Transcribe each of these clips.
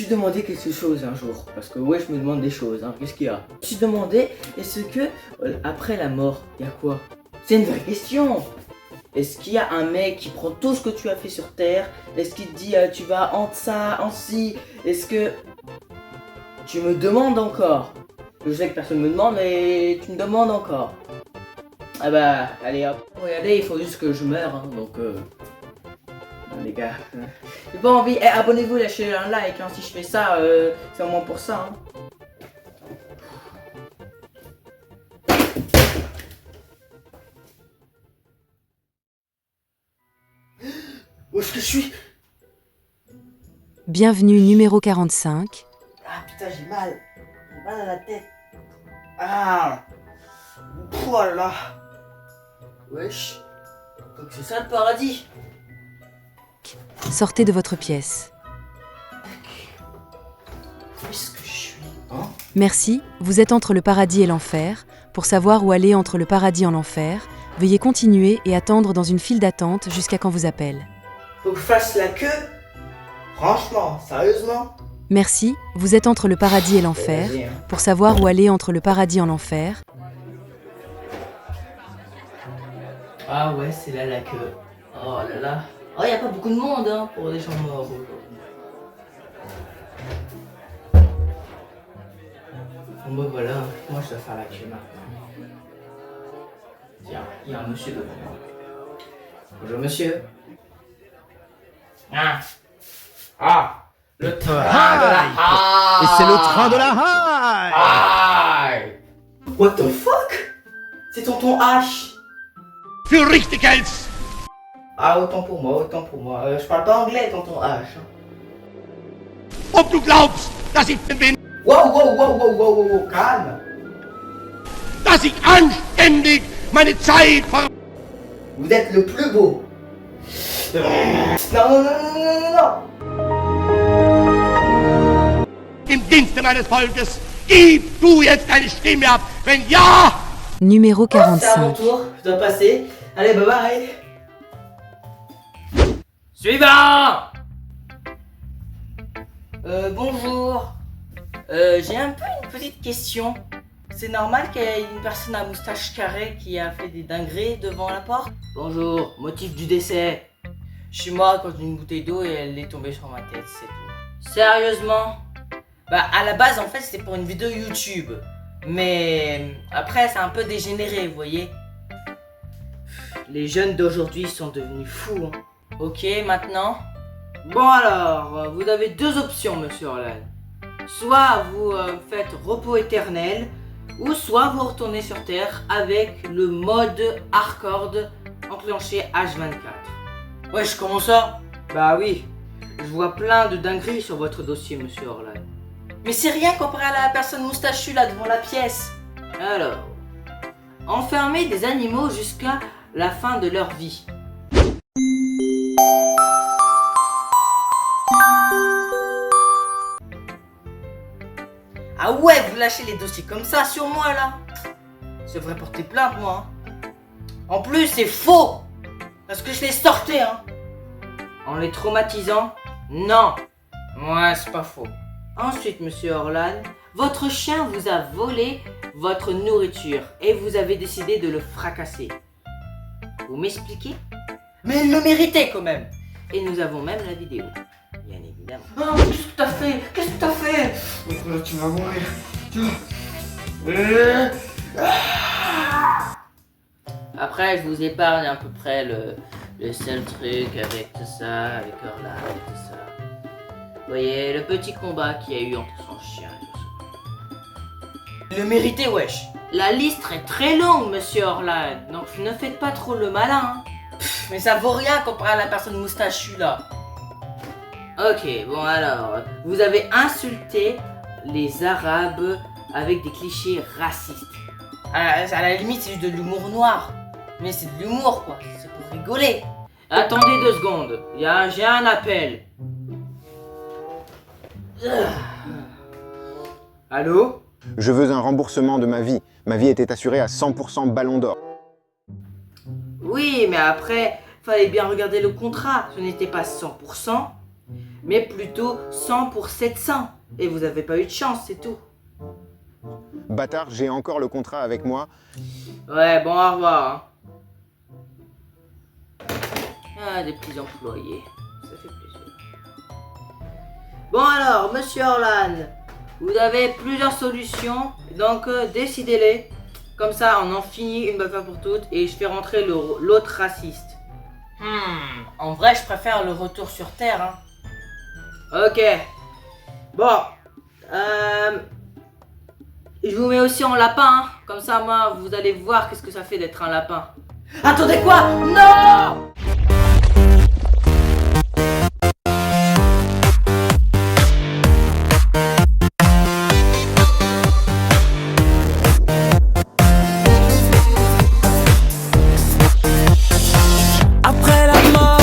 demandé quelque chose un jour, parce que ouais, je me demande des choses, hein. Qu'est-ce qu'il y a? Je me suis demandé, est-ce que après la mort, il y a quoi? C'est une vraie question. Est-ce qu'il y a un mec qui prend tout ce que tu as fait sur Terre? Est-ce qu'il te dit tu vas en ça, en ci? Est-ce que tu me demandes encore? Je sais que personne me demande, mais tu me demandes encore. Ah bah, allez hop. Regardez, il faut juste que je meure, hein, donc non, les gars. J'ai pas envie. Eh, abonnez-vous, lâchez un like, hein, si je fais ça, c'est au moins pour ça, hein. Où est-ce que je suis? Bienvenue numéro 45. Ah putain, j'ai mal. J'ai mal à la tête. Ah. Oh là là. Wesh. Donc c'est ça le paradis. Sortez de votre pièce. Où est-ce que je suis, hein? Merci, vous êtes entre le paradis et l'enfer. Pour savoir où aller entre le paradis et l'enfer, veuillez continuer et attendre dans une file d'attente jusqu'à quand vous appelle. Faut que je fasse la queue? Franchement, sérieusement? Merci, vous êtes entre le paradis et l'enfer. Vas-y, hein. Pour savoir où aller entre le paradis et l'enfer, Ah ouais, c'est là la queue. Oh là là. Oh, y a pas beaucoup de monde, hein, pour des gens morts aujourd'hui. Bon bah voilà, moi je dois faire la queue maintenant. Tiens, il y a un monsieur devant moi. Bonjour monsieur. Ah, le train de la Et c'est le train de la Haie. What the fuck? C'est tonton H. Für Richtighets! Ah, autant pour moi, autant pour moi. Je parle pas anglais, tonton H. Ob du glaubst, dass ich bin, Wow, wow, wow, wow, wow, wow, wow, calme. dass ich anständig meine Zeit Vous êtes le plus beau. Non, non, non, non, non, non, non. im Dienste meines Volkes. Gib du jetzt deine Stimme ab, wenn ja! numéro C'est à mon 45. tour, je dois passer. Allez, bye bye. Suivant. Bonjour. J'ai un peu une petite question. C'est normal qu'il y ait une personne à moustache carrée qui a fait des dingueries devant la porte? Bonjour, motif du décès. Je suis mort à cause d'une bouteille d'eau et elle est tombée sur ma tête, c'est tout. Sérieusement? Bah à la base en fait c'était pour une vidéo YouTube. Mais après c'est un peu dégénéré, vous voyez. Les jeunes d'aujourd'hui sont devenus fous, hein. Ok, maintenant. Bon alors, vous avez deux options, monsieur Orlan. Soit vous faites repos éternel, ou soit vous retournez sur Terre avec le mode hardcore enclenché H24. Wesh, comment ça? Bah oui, je vois plein de dingueries sur votre dossier, monsieur Orlan. Mais c'est rien comparé à la personne moustachue là devant la pièce. Alors, enfermer des animaux jusqu'à la fin de leur vie. Ah ouais, vous lâchez les dossiers comme ça sur moi là. Je devrais porter plainte moi, hein. En plus c'est faux, parce que je les sortais, hein. En les traumatisant? Non. Ouais, c'est pas faux. Ensuite, monsieur Orlan, votre chien vous a volé votre nourriture et vous avez décidé de le fracasser. Vous m'expliquez? Mais il le méritait quand même. Et nous avons même la vidéo, bien évidemment. Oh, qu'est-ce que t'as fait? Qu'est-ce que t'as fait? Oh, tu vas mourir. Après, je vous épargne à peu près le seul truc avec tout ça, avec Orlan et tout ça. Vous voyez, le petit combat qu'il y a eu entre son chien et tout ça. Il le méritait, wesh. La liste est très longue, monsieur Orlan, donc ne faites pas trop le malin, hein. Mais ça vaut rien comparé à la personne moustachue là. Ok, bon alors, vous avez insulté les Arabes avec des clichés racistes. À la limite, c'est juste de l'humour noir. Mais c'est de l'humour quoi, c'est pour rigoler. Attendez 2 secondes, j'ai un appel. Allô? Je veux un remboursement de ma vie. Ma vie était assurée à 100% Ballon d'Or. Oui, mais après, fallait bien regarder le contrat. Ce n'était pas 100%, mais plutôt 100 pour 700. Et vous avez pas eu de chance, c'est tout. Bâtard, j'ai encore le contrat avec moi. Ouais, bon, au revoir. Hein. Ah, des petits employés. Ça fait plaisir. Bon alors, monsieur Orlan, vous avez plusieurs solutions, donc décidez-les. Comme ça, on en finit une bonne fois pour toutes et je fais rentrer l'autre raciste. En vrai, je préfère le retour sur Terre, hein. Ok. Bon. Je vous mets aussi en lapin, hein. Comme ça, moi, vous allez voir qu'est-ce que ça fait d'être un lapin. Attendez quoi? Non! Après la mort,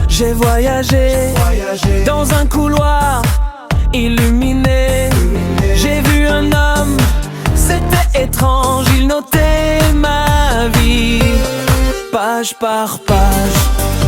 j'ai voyagé dans un couloir illuminé. J'ai vu un homme, c'était étrange, il notait ma vie, page par page.